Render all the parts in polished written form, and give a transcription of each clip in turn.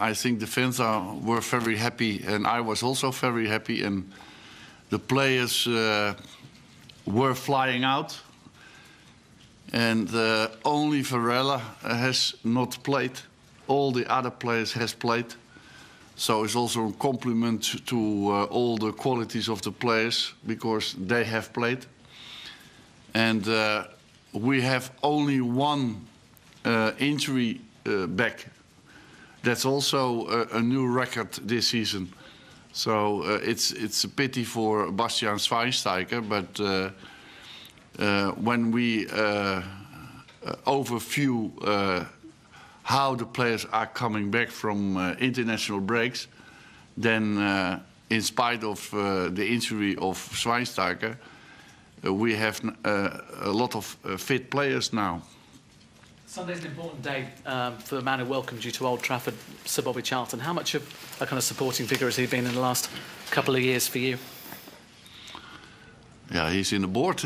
I think the fans were very happy, and I was also very happy. And the players were flying out, and only Varela has not played. All the other players has played. So it's also a compliment to all the qualities of the players, because they have played. And we have only one injury back. That's also a new record this season. So it's a pity for Bastiaan Schweinsteiger, but when we overview how the players are coming back from international breaks, then in spite of the injury of Schweinsteiger, we have a lot of fit players now. Sunday's an important day for the man who welcomed you to Old Trafford, Sir Bobby Charlton. How much of a kind of supporting figure has he been in the last couple of years for you? Yeah, he's in the board,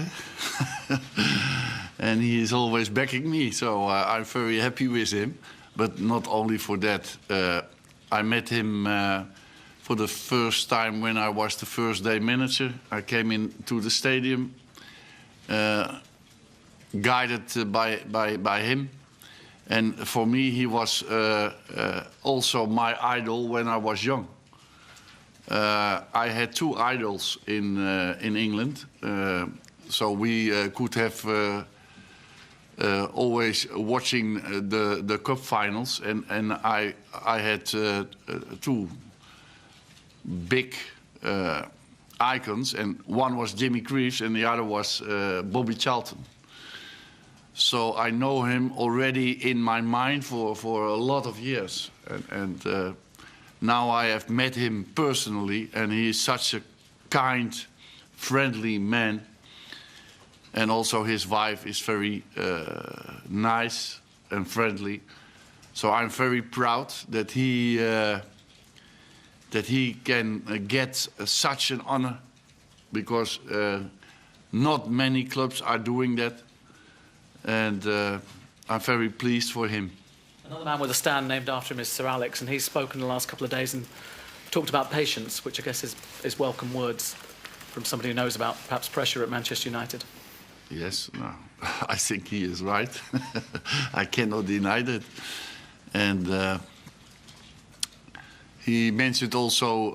and he is always backing me, so I'm very happy with him. But not only for that, I met him for the first time when I was the first day manager. I came into the stadium, guided by him. And for me, he was also my idol when I was young. I had two idols in England, so we could have always watching the cup finals, and I had two big icons, and one was Jimmy Greaves and the other was Bobby Charlton. So I know him already in my mind for a lot of years, and now I have met him personally, and he is such a kind, friendly man. And also his wife is very nice and friendly. So I'm very proud that he can get such an honor, because not many clubs are doing that. And I'm very pleased for him. Another man with a stand named after him is Sir Alex, and he's spoken the last couple of days and talked about patience, which I guess is welcome words from somebody who knows about perhaps pressure at Manchester United. Yes, no, I think he is right. I cannot deny that. And he mentioned also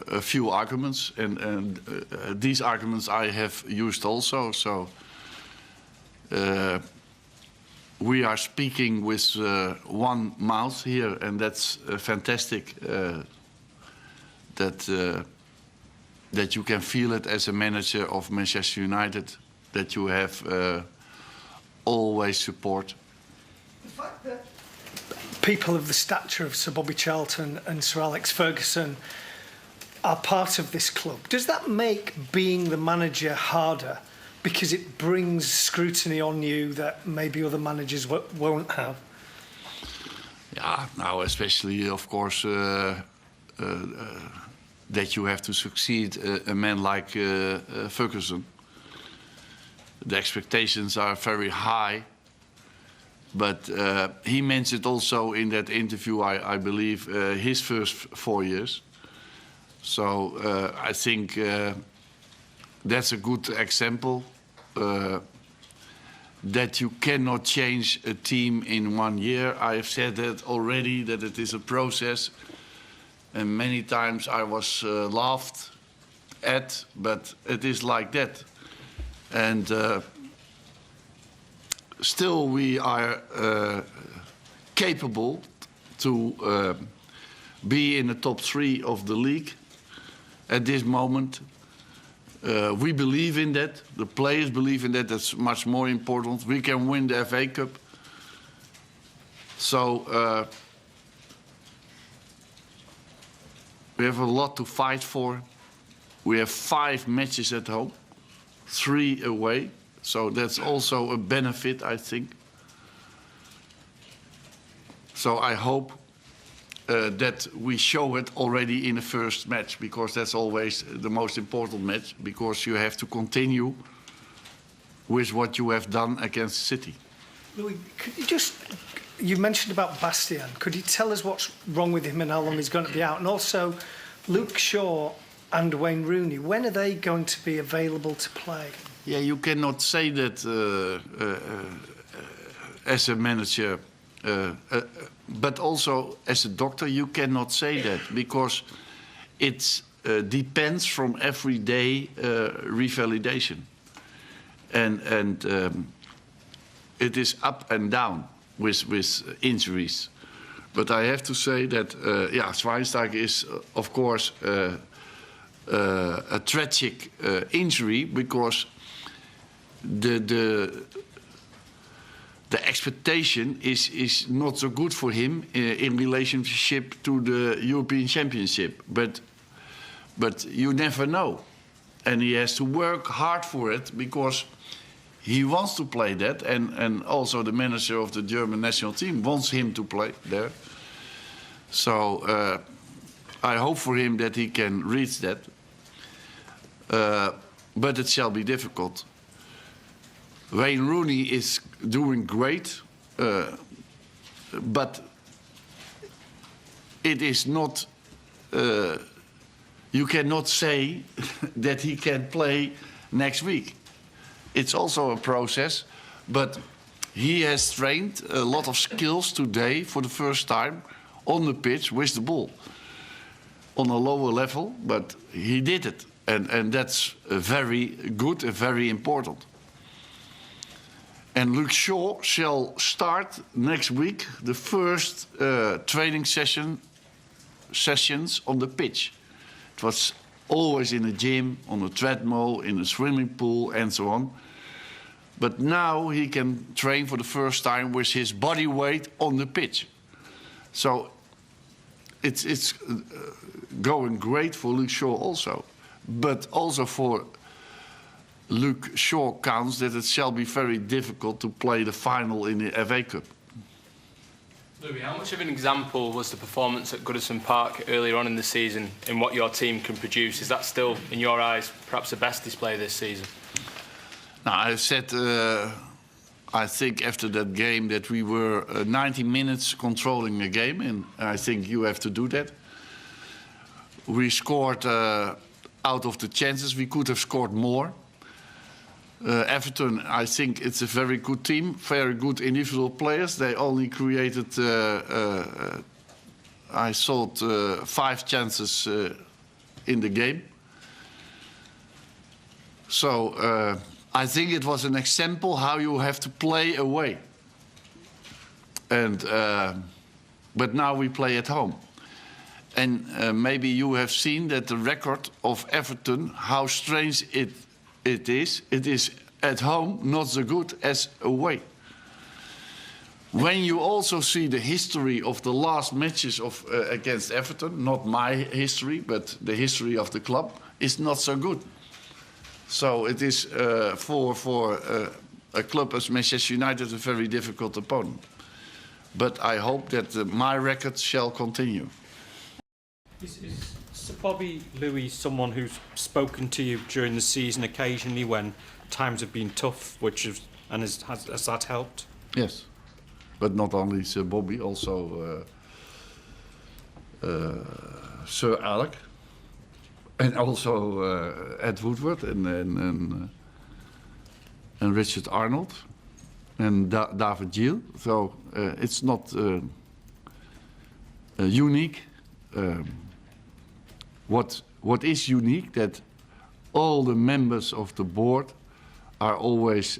a few arguments, and these arguments I have used also. So we are speaking with one mouth here, and that's fantastic. That you can feel it as a manager of Manchester United, that you have always support. The fact that people of the stature of Sir Bobby Charlton and Sir Alex Ferguson are part of this club, does that make being the manager harder, because it brings scrutiny on you that maybe other managers won't have? Yeah, now especially, of course, that you have to succeed a man like Ferguson. The expectations are very high, but he mentioned also in that interview, I believe, his first 4 years. So I think that's a good example that you cannot change a team in 1 year. I have said that already, that it is a process, and many times I was laughed at, but it is like that. And still we are capable to be in the top 3 of the league at this moment. We believe in that. The players believe in that. That's much more important. We can win the FA Cup. So we have a lot to fight for. We have 5 matches at home, 3 away. So that's also a benefit, I think. So I hope that we show it already in the first match, because that's always the most important match, because you have to continue with what you have done against City. Louis, could you just... You mentioned about Bastian. Could you tell us what's wrong with him and how long he's going to be out? And also, Luke Shaw and Wayne Rooney, when are they going to be available to play? Yeah, you cannot say that as a manager, but also as a doctor, you cannot say that because it depends from everyday revalidation, and it is up and down with injuries. But I have to say that Schweinsteiger is of course a tragic injury because the expectation is not so good for him in relationship to the European Championship. But you never know, and he has to work hard for it because he wants to play that, and also the manager of the German national team wants him to play there. So I hope for him that he can reach that. But it shall be difficult. Wayne Rooney is doing great, but it is not... you cannot say that he can play next week. It's also a process, but he has trained a lot of skills today for the first time on the pitch with the ball. On a lower level, but he did it. And that's very good and very important. And Luke Shaw shall start next week the first training sessions on the pitch. It was always in a gym, on a treadmill, in a swimming pool, and so on. But now he can train for the first time with his body weight on the pitch. So it's going great for Luke Shaw also. But also for Luke Shaw counts that it shall be very difficult to play the final in the FA Cup. Louis, how much of an example was the performance at Goodison Park earlier on in the season in what your team can produce? Is that still, in your eyes, perhaps the best display this season? Now, I said, I think after that game that we were 90 minutes controlling a game, and I think you have to do that. We scored out of the chances. We could have scored more. Everton, I think it's a very good team, very good individual players. They only created, I thought, 5 chances in the game. So I think it was an example how you have to play away. And but now we play at home. And maybe you have seen that the record of Everton, how strange it is. It is at home not so good as away. When you also see the history of the last matches of against Everton, not my history, but the history of the club, is not so good. So it is for a club as Manchester United a very difficult opponent. But I hope that my record shall continue. Is Sir Bobby Louis someone who's spoken to you during the season occasionally when times have been tough, has that helped? Yes, but not only Sir Bobby, also Sir Alex, and also Ed Woodward and Richard Arnold and David Gill. So it's not unique. What is unique that all the members of the board are always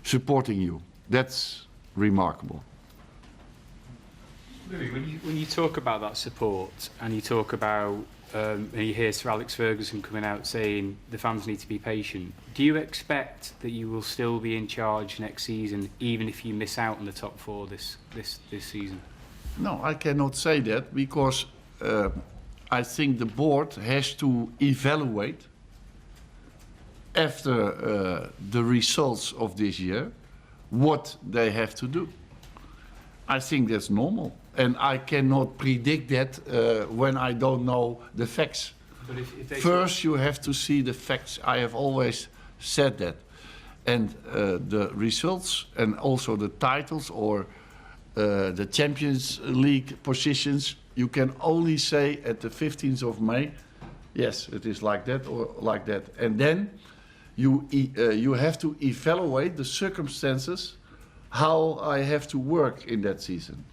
supporting you. That's remarkable. Louis, when you talk about that support and you talk about and you hear Sir Alex Ferguson coming out saying the fans need to be patient, do you expect that you will still be in charge next season even if you miss out on the top 4 this season? No, I cannot say that because I think the board has to evaluate after the results of this year what they have to do. I think that's normal. And I cannot predict that when I don't know the facts. But if First, you have to see the facts. I have always said that. And the results and also the titles or the Champions League positions, you can only say at the 15th of May, yes, it is like that or like that. And then you have to evaluate the circumstances, how I have to work in that season.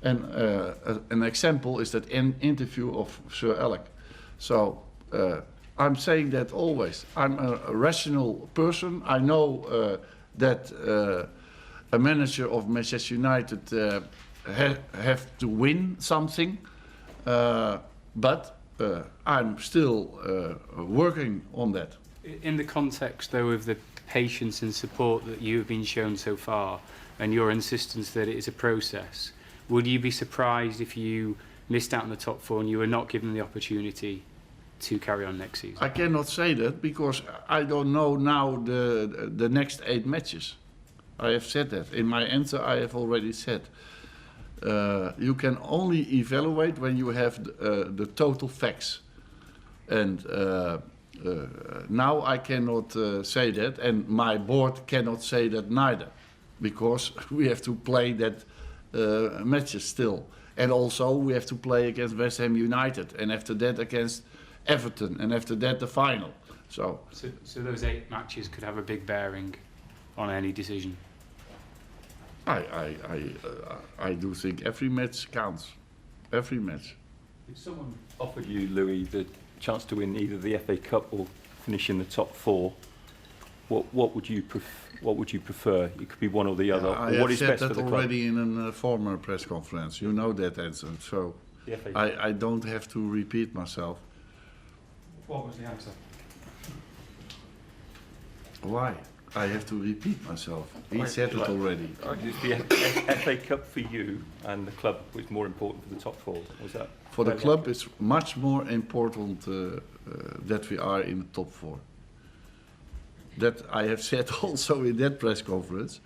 And an example is that interview of Sir Alex. So I'm saying that always. I'm a rational person. I know that a manager of Manchester United have to win something, but I'm still working on that. In the context, though, of the patience and support that you have been shown so far, and your insistence that it is a process, would you be surprised if you missed out on the top four and you were not given the opportunity to carry on next season? I cannot say that because I don't know now the next 8 matches. I have said that. In my answer, I have already said. You can only evaluate when you have the total facts. And now I cannot say that, and my board cannot say that neither, because we have to play that matches still. And also we have to play against West Ham United, and after that against Everton, and after that the final. So those 8 matches could have a big bearing on any decision. I do think every match counts. Every match. If someone offered you, Louis, the chance to win either the FA Cup or finish in the top 4, what would you prefer? It could be one or the other. I what have is said best that for the already club? in a former press conference. You know that answer, so The FA Cup. I don't have to repeat myself. What was the answer? Why? I have to repeat myself. He said it already. Is the FA Cup for you and the club was more important for the top 4? Was that? For the club, it's much more important that we are in the top 4. That I have said also in that press conference.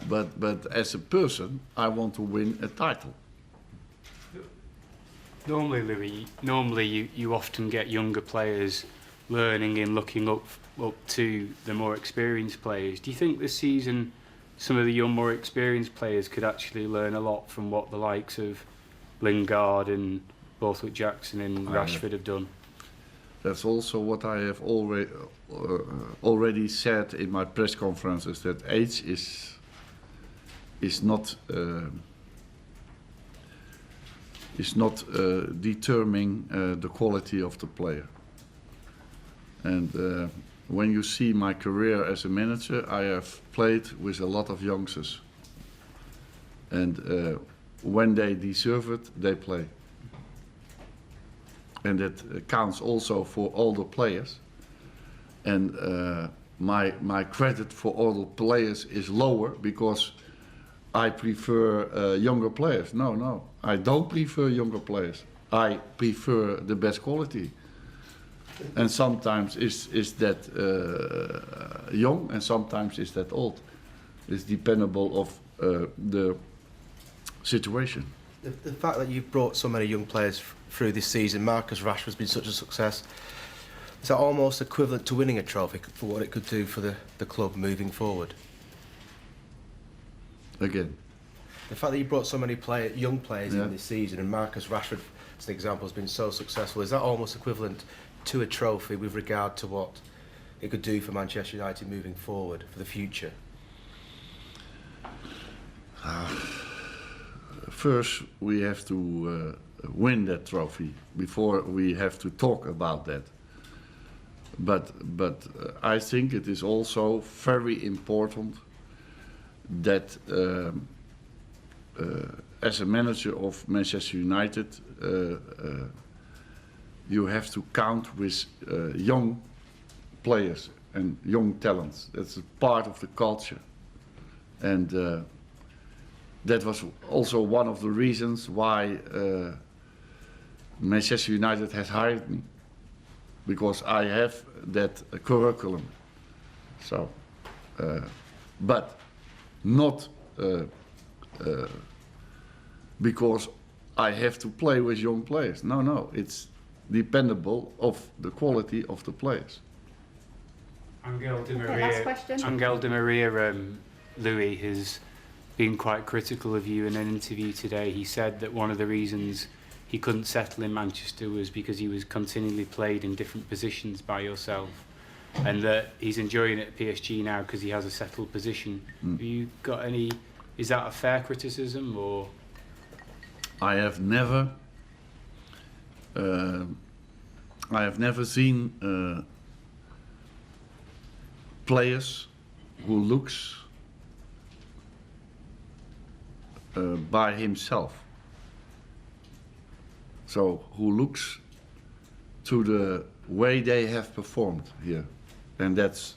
But as a person, I want to win a title. Normally, Louis, you often get younger players learning and looking up to the more experienced players. Do you think this season some of the more experienced players could actually learn a lot from what the likes of Lingard and Borthwick Jackson and Rashford have done? That's also what I have already said in my press conferences, that age is not determining the quality of the player. And when you see my career as a manager, I have played with a lot of youngsters. And when they deserve it, they play. And that counts also for all the players. And my credit for all the players is lower because I prefer younger players. No, I don't prefer younger players. I prefer the best quality. And sometimes is that young, and sometimes is that old. It's dependable of the situation. The fact that you've brought so many young players through this season, Marcus Rashford's been such a success, is that almost equivalent to winning a trophy for what it could do for the club moving forward? Again. The fact that you brought so many young players in this season, and Marcus Rashford, as an example, has been so successful, is that almost equivalent to a trophy with regard to what it could do for Manchester United moving forward for the future? First, we have to win that trophy before we have to talk about that. But I think it is also very important that as a manager of Manchester United, you have to count with young players and young talents. That's a part of the culture. And that was also one of the reasons why Manchester United has hired me, because I have that curriculum. So, but not because I have to play with young players. No, it's dependable of the quality of the players. Angel Di Okay, last question. Angel Di Maria, Louis, has been quite critical of you in an interview today. He said that one of the reasons he couldn't settle in Manchester was because he was continually played in different positions by yourself, and that he's enjoying it at PSG now because he has a settled position. Have you got any? Is that a fair criticism, or? I have never seen players who looks by himself. So who looks to the way they have performed here, and that's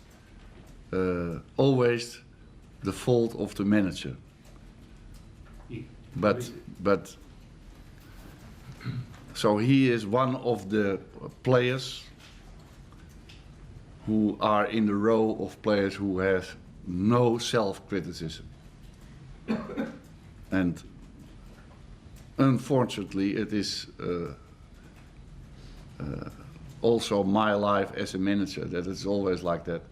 always the fault of the manager. But so he is one of the players who are in the row of players who have no self-criticism. And unfortunately, it is also my life as a manager that it's always like that.